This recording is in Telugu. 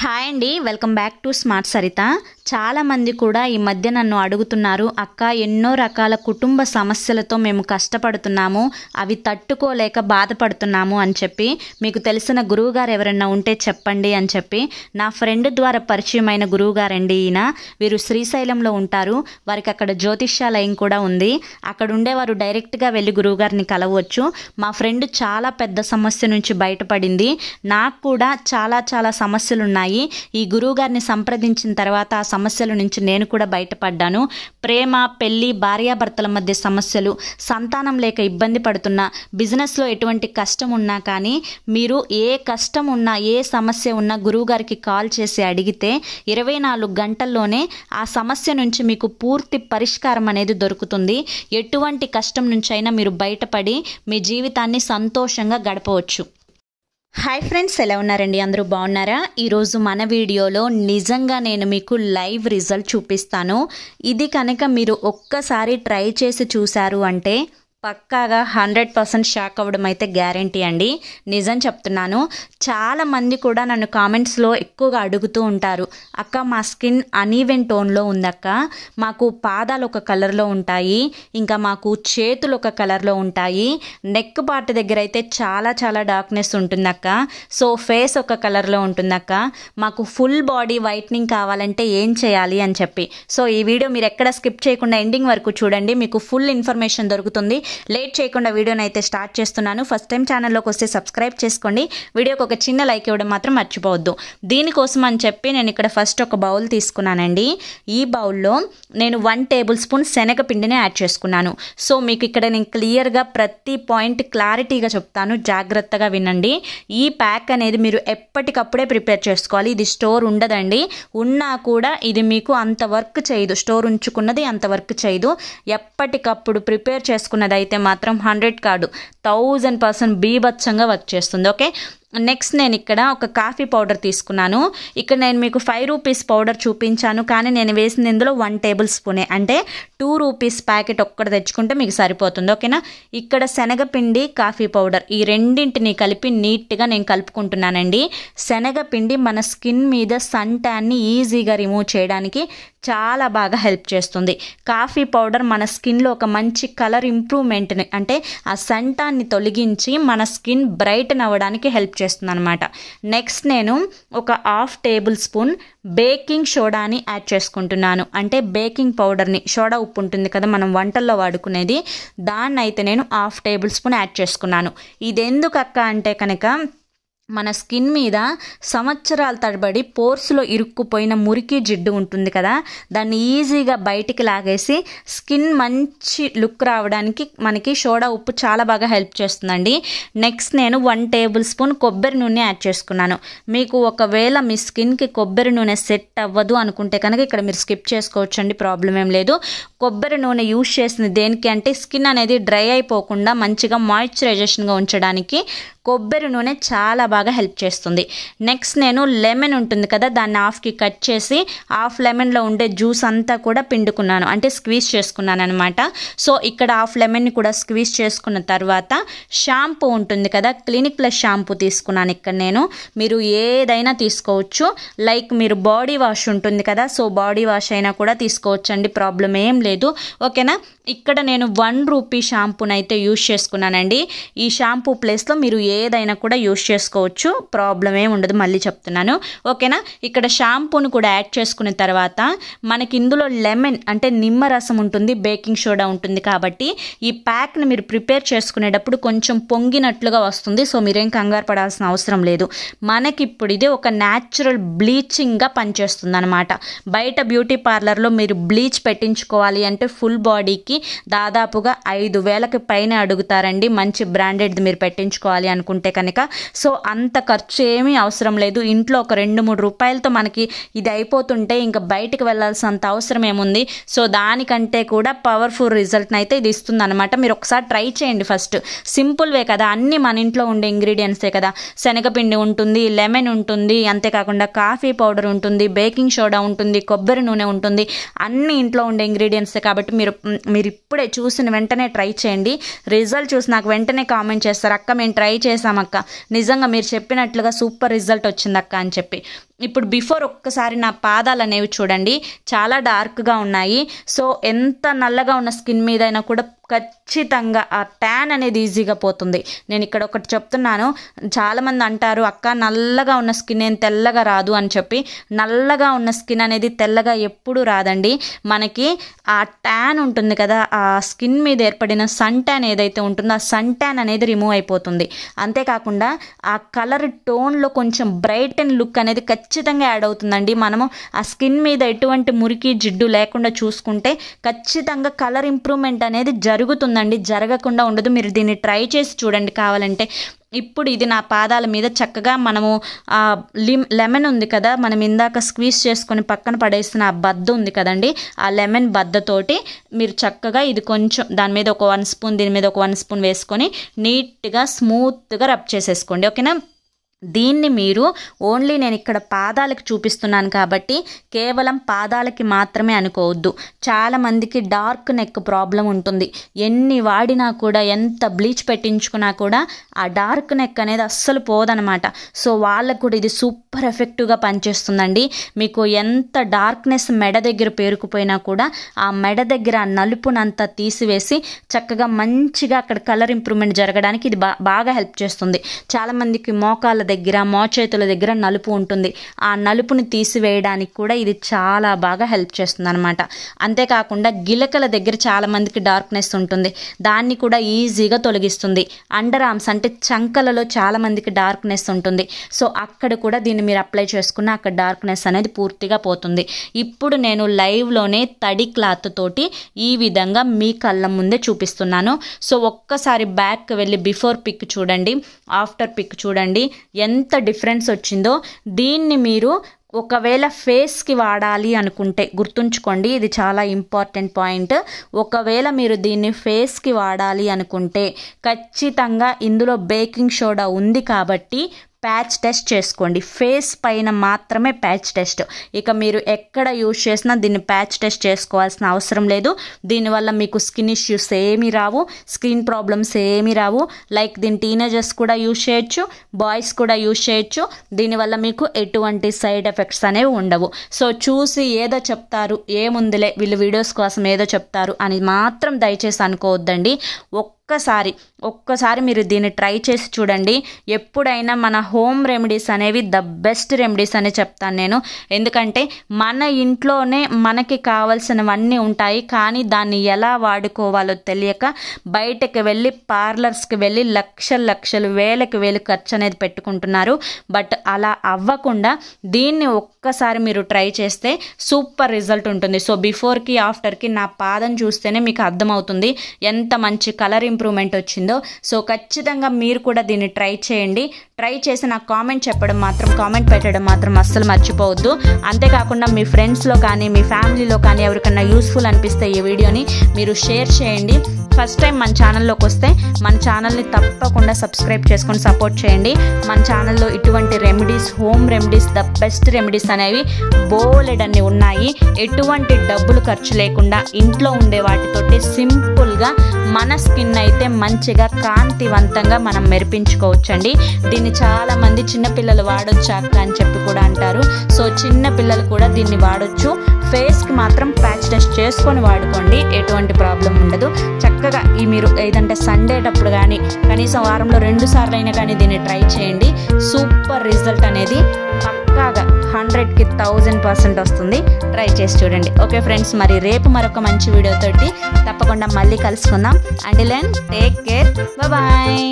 హాయ్ అండి, welcome back to smart Saritha. చాలామంది కూడా ఈ మధ్య నన్ను అడుగుతున్నారు, అక్క ఎన్నో రకాల కుటుంబ సమస్యలతో మేము కష్టపడుతున్నాము, అవి తట్టుకోలేక బాధపడుతున్నాము అని చెప్పి, మీకు తెలిసిన గురువుగారు ఎవరైనా ఉంటే చెప్పండి అని చెప్పి నా ఫ్రెండ్ ద్వారా పరిచయమైన గురువుగారండి ఈయన. వీరు శ్రీశైలంలో ఉంటారు, వారికి అక్కడ జ్యోతిష్యాలయం కూడా ఉంది. అక్కడ ఉండేవారు డైరెక్ట్గా వెళ్ళి గురువుగారిని కలవచ్చు. మా ఫ్రెండ్ చాలా పెద్ద సమస్య నుంచి బయటపడింది. నాకు కూడా చాలా సమస్యలు ఉన్నాయి. ఈ గురువుగారిని సంప్రదించిన తర్వాత ఆ సమస్యల నుంచి నేను కూడా బయటపడ్డాను. ప్రేమ, పెళ్లి, భార్యాభర్తల మధ్య సమస్యలు, సంతానం లేక ఇబ్బంది పడుతున్నా, బిజినెస్లో ఎటువంటి కష్టం ఉన్నా కానీ, మీరు ఏ కష్టం ఉన్నా, ఏ సమస్య ఉన్నా గురువుగారికి కాల్ చేసి అడిగితే 24 గంటల్లోనే ఆ సమస్య నుంచి మీకు పూర్తి పరిష్కారం అనేది దొరుకుతుంది. ఎటువంటి కష్టం నుంచైనా మీరు బయటపడి మీ జీవితాన్ని సంతోషంగా గడపవచ్చు. హాయ్ ఫ్రెండ్స్, ఎలా ఉన్నారండి? అందరూ బాగున్నారా? ఈరోజు మన వీడియోలో నిజంగా నేను మీకు లైవ్ రిజల్ట్ చూపిస్తాను. ఇది కనుక మీరు ఒక్కసారి ట్రై చేసి చూశారు అంటే పక్కాగా 100% షాక్ అవ్వడం అయితే గ్యారంటీ అండి. నిజం చెప్తున్నాను. చాలామంది కూడా నన్ను కామెంట్స్లో ఎక్కువగా అడుగుతూ ఉంటారు, అక్క మా స్కిన్ అనీవెన్ టోన్లో ఉందక్క, మాకు పాదాలు ఒక కలర్లో ఉంటాయి, ఇంకా మాకు చేతులు ఒక కలర్లో ఉంటాయి, నెక్ పార్ట్ దగ్గర అయితే చాలా డార్క్నెస్ ఉంటుందక్క, సో ఫేస్ ఒక కలర్లో ఉంటుందక్క, మాకు ఫుల్ బాడీ వైట్నింగ్ కావాలంటే ఏం చేయాలి అని చెప్పి. సో ఈ వీడియో మీరు ఎక్కడ స్కిప్ చేయకుండా ఎండింగ్ వరకు చూడండి, మీకు ఫుల్ ఇన్ఫర్మేషన్ దొరుకుతుంది. లేట్ చేయకుండా వీడియోని అయితే స్టార్ట్ చేస్తున్నాను. ఫస్ట్ టైం ఛానల్లోకి వస్తే సబ్స్క్రైబ్ చేసుకోండి. వీడియోకి ఒక చిన్న లైక్ ఇవ్వడం మాత్రం మర్చిపోవద్దు. దీనికోసం అని చెప్పి నేను ఇక్కడ ఫస్ట్ ఒక బౌల్ తీసుకున్నానండి. ఈ బౌల్లో నేను 1 టేబుల్ స్పూన్ శనగపిండిని యాడ్ చేసుకున్నాను. సో మీకు ఇక్కడ నేను క్లియర్గా ప్రతి పాయింట్ క్లారిటీగా చెప్తాను, జాగ్రత్తగా వినండి. ఈ ప్యాక్ అనేది మీరు ఎప్పటికప్పుడే ప్రిపేర్ చేసుకోవాలి. ఇది స్టోర్ ఉండదండి. ఉన్నా కూడా ఇది మీకు అంత వర్క్ చేయదు, స్టోర్ ఉంచుకున్నది అంత వర్క్ చేయదు. ఎప్పటికప్పుడు ప్రిపేర్ చేసుకున్నది అయితే మాత్రం 100 కాదు 1000% బీభత్సంగా వర్క్ చేస్తుంది. ఓకే, నెక్స్ట్ నేను ఇక్కడ ఒక కాఫీ పౌడర్ తీసుకున్నాను. ఇక్కడ నేను మీకు 5 రూపీస్ పౌడర్ చూపించాను, కానీ నేను వేసింది ఇందులో 1 టేబుల్ స్పూనే, అంటే 2 రూపీస్ ప్యాకెట్ ఒక్కటి తెచ్చుకుంటే మీకు సరిపోతుంది. ఓకేనా, ఇక్కడ శనగపిండి, కాఫీ పౌడర్ ఈ రెండింటిని కలిపి నీట్గా నేను కలుపుకుంటున్నానండి. శనగపిండి మన స్కిన్ మీద సన్ ట్యాన్ని ఈజీగా రిమూవ్ చేయడానికి చాలా బాగా హెల్ప్ చేస్తుంది. కాఫీ పౌడర్ మన స్కిన్లో ఒక మంచి కలర్ ఇంప్రూవ్మెంట్ని, అంటే ఆ సన్ ట్యాన్ని తొలగించి మన స్కిన్ బ్రైటన్ అవ్వడానికి హెల్ప్ చేస్తుంది అనమాట. నెక్స్ట్ నేను ఒక 1/2 టేబుల్ స్పూన్ బేకింగ్ సోడాని యాడ్ చేసుకుంటున్నాను. అంటే బేకింగ్ పౌడర్ని, సోడా ఉప్పు ఉంటుంది కదా మనం వంటల్లో వాడుకునేది, దాన్ని అయితే నేను 1/2 టేబుల్ స్పూన్ యాడ్ చేసుకున్నాను. ఇది ఎందుకు అక్క అంటే కనుక మన స్కిన్ మీద సంవత్సరాల తరబడి పోర్స్లో ఇరుక్కుపోయిన మురికి జిడ్డు ఉంటుంది కదా, దాన్ని ఈజీగా బయటికి లాగేసి స్కిన్ మంచి లుక్ రావడానికి మనకి సోడా ఉప్పు చాలా బాగా హెల్ప్ చేస్తుందండి. నెక్స్ట్ నేను 1 టేబుల్ స్పూన్ కొబ్బరి నూనె యాడ్ చేసుకున్నాను. మీకు ఒకవేళ మీ స్కిన్కి కొబ్బరి నూనె సెట్ అవ్వదు అనుకుంటే కనుక ఇక్కడ మీరు స్కిప్ చేసుకోవచ్చు అండి, ప్రాబ్లం ఏం లేదు. కొబ్బరి నూనె యూజ్ చేసింది దేనికి అంటే స్కిన్ అనేది డ్రై అయిపోకుండా మంచిగా మాయిశ్చరైజేషన్గా ఉంచడానికి కొబ్బరి నూనె చాలా బాగా హెల్ప్ చేస్తుంది. నెక్స్ట్ నేను లెమన్ ఉంటుంది కదా, దాన్ని హాఫ్కి కట్ చేసి హాఫ్ లెమన్లో ఉండే జ్యూస్ అంతా కూడా పిండుకున్నాను, అంటే స్క్వీజ్ చేసుకున్నాను అనమాట. సో ఇక్కడ హాఫ్ లెమన్ని కూడా స్క్వీజ్ చేసుకున్న తర్వాత షాంపూ ఉంటుంది కదా, క్లినిక్ ప్లస్ షాంపూ తీసుకున్నాను ఇక్కడ నేను. మీరు ఏదైనా తీసుకోవచ్చు, లైక్ మీరు బాడీ వాష్ ఉంటుంది కదా, సో బాడీ వాష్ అయినా కూడా తీసుకోవచ్చు అండి, ప్రాబ్లం ఏం లేదు. ఓకేనా, ఇక్కడ నేను 1 రూపీ షాంపూని అయితే యూజ్ చేసుకున్నానండి. ఈ షాంపూ ప్లేస్లో మీరు ఏదైనా కూడా యూజ్ చేసుకోవచ్చు, ప్రాబ్లం ఏమి ఉండదు, మళ్ళీ చెప్తున్నాను. ఓకేనా, ఇక్కడ షాంపూని కూడా యాడ్ చేసుకున్న తర్వాత మనకి ఇందులో లెమన్ అంటే నిమ్మరసం ఉంటుంది, బేకింగ్ సోడా ఉంటుంది, కాబట్టి ఈ ప్యాక్ని మీరు ప్రిపేర్ చేసుకునేటప్పుడు కొంచెం పొంగినట్లుగా వస్తుంది. సో మీరేం కంగారు పడాల్సిన అవసరం లేదు. మనకి ఇప్పుడు ఇది ఒక న్యాచురల్ బ్లీచింగ్గా పనిచేస్తుంది అనమాట. బయట బ్యూటీ పార్లర్లో మీరు బ్లీచ్ పెట్టించుకోవాలి అంటే ఫుల్ బాడీకి దాదాపుగా 5,000కి పైన అడుగుతారండి, మంచి బ్రాండెడ్ మీరు పెట్టించుకోవాలి అనుకుంటే కనుక. సో అంత ఖర్చు ఏమీ అవసరం లేదు. ఇంట్లో ఒక 2-3 రూపాయలతో మనకి ఇది అయిపోతుంటే ఇంకా బయటికి వెళ్ళాల్సినంత అవసరం ఏముంది. సో దానికంటే కూడా పవర్ఫుల్ రిజల్ట్ని అయితే ఇది ఇస్తుంది అనమాట. మీరు ఒకసారి ట్రై చేయండి. ఫస్ట్ సింపుల్ వే కదా, అన్నీ మన ఇంట్లో ఉండే ఇంగ్రీడియంట్సే కదా, శనగపిండి ఉంటుంది, లెమన్ ఉంటుంది, అంతేకాకుండా కాఫీ పౌడర్ ఉంటుంది, బేకింగ్ సోడా ఉంటుంది, కొబ్బరి నూనె ఉంటుంది, అన్ని ఇంట్లో ఉండే ఇంగ్రీడియంట్సే కాబట్టి మీరు ఇప్పుడే చూసిన వెంటనే ట్రై చేయండి. రిజల్ట్ చూసి నాకు వెంటనే కామెంట్ చేస్తారు, అక్క మేము ట్రై చేసామక్క, నిజంగా మీరు చెప్పినట్లుగా సూపర్ రిజల్ట్ వచ్చిందక్క అని చెప్పి. ఇప్పుడు బిఫోర్ ఒక్కసారి నా పాదాలు అనేవి చూడండి, చాలా డార్క్గా ఉన్నాయి. సో ఎంత నల్లగా ఉన్న స్కిన్ మీద అయినా కూడా ఖచ్చితంగా ఆ ట్యాన్ అనేది ఈజీగా పోతుంది. నేను ఇక్కడ ఒకటి చెప్తున్నాను, చాలామంది అంటారు అక్క నల్లగా ఉన్న స్కిన్ ఏం తెల్లగా రాదు అని చెప్పి. నల్లగా ఉన్న స్కిన్ అనేది తెల్లగా ఎప్పుడూ రాదండి. మనకి ఆ ట్యాన్ ఉంటుంది కదా, ఆ స్కిన్ మీద ఏర్పడిన సన్ ట్యాన్ ఏదైతే ఉంటుందో ఆ సన్ ట్యాన్ అనేది రిమూవ్ అయిపోతుంది. అంతేకాకుండా ఆ కలర్ టోన్లో కొంచెం బ్రైట్ అండ్ లుక్ అనేది ఖచ్చితంగా యాడ్ అవుతుందండి. మనము ఆ స్కిన్ మీద ఎటువంటి మురికి జిడ్డు లేకుండా చూసుకుంటే ఖచ్చితంగా కలర్ ఇంప్రూవ్మెంట్ అనేది జరుగుతుందండి, జరగకుండా ఉండదు. మీరు దీన్ని ట్రై చేసి చూడండి కావాలంటే. ఇప్పుడు ఇది నా పాదాల మీద చక్కగా మనము లెమన్ ఉంది కదా, మనం ఇందాక స్క్వీజ్ చేసుకొని పక్కన పడేసిన ఆ బద్ద ఉంది కదండి, ఆ లెమన్ బద్దతోటి మీరు చక్కగా ఇది కొంచెం దాని మీద ఒక 1 స్పూన్, దీని మీద ఒక 1 స్పూన్ వేసుకొని నీట్గా స్మూత్గా రబ్ చేసేసుకోండి. ఓకేనా. దీన్ని మీరు ఓన్లీ నేను ఇక్కడ పాదాలకు చూపిస్తున్నాను కాబట్టి కేవలం పాదాలకి మాత్రమే అనుకోవద్దు. చాలామందికి డార్క్ నెక్ ప్రాబ్లం ఉంటుంది. ఎన్ని వాడినా కూడా, ఎంత బ్లీచ్ పెట్టించుకున్నా కూడా ఆ డార్క్ నెక్ అనేది అస్సలు పోదనమాట. సో వాళ్ళకు కూడా ఇది సూపర్ ఎఫెక్టివ్గా పనిచేస్తుందండి. మీకు ఎంత డార్క్నెస్ మెడ దగ్గర పేరుకుపోయినా కూడా ఆ మెడ దగ్గర ఆ నలుపునంతా తీసివేసి చక్కగా మంచిగా అక్కడ కలర్ ఇంప్రూవ్మెంట్ జరగడానికి ఇది బాగా హెల్ప్ చేస్తుంది. చాలామందికి మోకాళ్ళ దగ్గర, మోచేతుల దగ్గర నలుపు ఉంటుంది. ఆ నలుపుని తీసివేయడానికి కూడా ఇది చాలా బాగా హెల్ప్ చేస్తుంది అనమాట. అంతేకాకుండా గిలకల దగ్గర చాలామందికి డార్క్నెస్ ఉంటుంది, దాన్ని కూడా ఈజీగా తొలగిస్తుంది. అండర్ ఆర్మ్స్ అంటే చంకలలో చాలామందికి డార్క్నెస్ ఉంటుంది. సో అక్కడ కూడా దీన్ని మీరు అప్లై చేసుకున్న అక్కడ డార్క్నెస్ అనేది పూర్తిగా పోతుంది. ఇప్పుడు నేను లైవ్లోనే తడి క్లాత్ తోటి ఈ విధంగా మీ కళ్ళ ముందే చూపిస్తున్నాను. సో ఒక్కసారి బ్యాక్ వెళ్ళి బిఫోర్ పిక్ చూడండి, ఆఫ్టర్ పిక్ చూడండి, ఎంత డిఫరెన్స్ వచ్చిందో. దీన్ని మీరు ఒకవేళ ఫేస్కి వాడాలి అనుకుంటే గుర్తుంచుకోండి, ఇది చాలా ఇంపార్టెంట్ పాయింట్. ఒకవేళ మీరు దీన్ని ఫేస్కి వాడాలి అనుకుంటే ఖచ్చితంగా ఇందులో బేకింగ్ సోడా ఉంది కాబట్టి ప్యాచ్ టెస్ట్ చేసుకోండి. ఫేస్ పైన మాత్రమే ప్యాచ్ టెస్ట్. ఇక మీరు ఎక్కడ యూజ్ చేసినా దీన్ని ప్యాచ్ టెస్ట్ చేసుకోవాల్సిన అవసరం లేదు. దీనివల్ల మీకు స్కిన్ ఇష్యూస్ ఏమీ రావు, స్కిన్ ప్రాబ్లమ్స్ ఏమీ రావు. లైక్ దీన్ని టీనేజర్స్ కూడా యూజ్ చేయొచ్చు, బాయ్స్ కూడా యూజ్ చేయొచ్చు. దీనివల్ల మీకు ఎటువంటి సైడ్ ఎఫెక్ట్స్ అనేవి ఉండవు. సో చూసి ఏదో చెప్తారు, ఏముందిలే వీళ్ళు వీడియోస్ కోసం ఏదో చెప్తారు అని మాత్రం దయచేసి అనుకోవద్దండి. ఒక్కసారి మీరు దీన్ని ట్రై చేసి చూడండి. ఎప్పుడైనా మన హోమ్ రెమెడీస్ అనేవి ద బెస్ట్ రెమెడీస్ అని చెప్తాను నేను. ఎందుకంటే మన ఇంట్లోనే మనకి కావాల్సినవన్నీ ఉంటాయి, కానీ దాన్ని ఎలా వాడుకోవాలో తెలియక బయటకు వెళ్ళి పార్లర్స్కి వెళ్ళి లక్షలు వేలు ఖర్చు అనేది పెట్టుకుంటున్నారు. బట్ అలా అవ్వకుండా దీన్ని ఒక్కసారి మీరు ట్రై చేస్తే సూపర్ రిజల్ట్ ఉంటుంది. సో బిఫోర్కి ఆఫ్టర్కి నా పాదం చూస్తేనే మీకు అర్థమవుతుంది ఎంత మంచి కలర్ ఇంప్రూవ్మెంట్ వచ్చిందో. సో ఖచ్చితంగా మీరు కూడా దీన్ని ట్రై చేయండి. ట్రై చేసి నాకు కామెంట్ పెట్టడం మాత్రం అస్సలు మర్చిపోవద్దు. అంతేకాకుండా మీ ఫ్రెండ్స్లో కానీ మీ ఫ్యామిలీలో కానీ ఎవరికన్నా యూస్ఫుల్ అనిపిస్తే ఈ వీడియోని మీరు షేర్ చేయండి. ఫస్ట్ టైం మన ఛానల్లోకి వస్తే మన ఛానల్ని తప్పకుండా సబ్స్క్రైబ్ చేసుకొని సపోర్ట్ చేయండి. మన ఛానల్లో ఇటువంటి remedies, home remedies, the best remedies అనేవి బోలెడన్ని ఉన్నాయి. ఎటువంటి డబ్బులు ఖర్చు లేకుండా ఇంట్లో ఉండే వాటితోటి సింపుల్గా మన స్కిన్ అయితే మంచిగా కాంతివంతంగా మనం మెరిపించుకోవచ్చండి. దీన్ని చాలామంది చిన్నపిల్లలు వాడొచ్చు అక్క అని చెప్పి కూడా అంటారు. సో చిన్నపిల్లలు కూడా దీన్ని వాడొచ్చు. ఫేస్కి మాత్రం ప్యాచ్ టెస్ట్ చేసుకొని వాడుకోండి, ఎటువంటి ప్రాబ్లం ఉండదు. చక్కగా మీరు ఏదంటే సండేటప్పుడు కానీ కనీసం వారంలో 2 సార్లు అయినా కానీ దీన్ని ట్రై చేయండి. సూపర్ రిజల్ట్ అనేది పక్కాగా 100కి 1000% వస్తుంది. ట్రై చేసి చూడండి. ఓకే ఫ్రెండ్స్, మరి రేపు మరొక మంచి వీడియోతోటి తప్పకుండా మళ్ళీ కలుసుకుందాం. Until then take care, bye.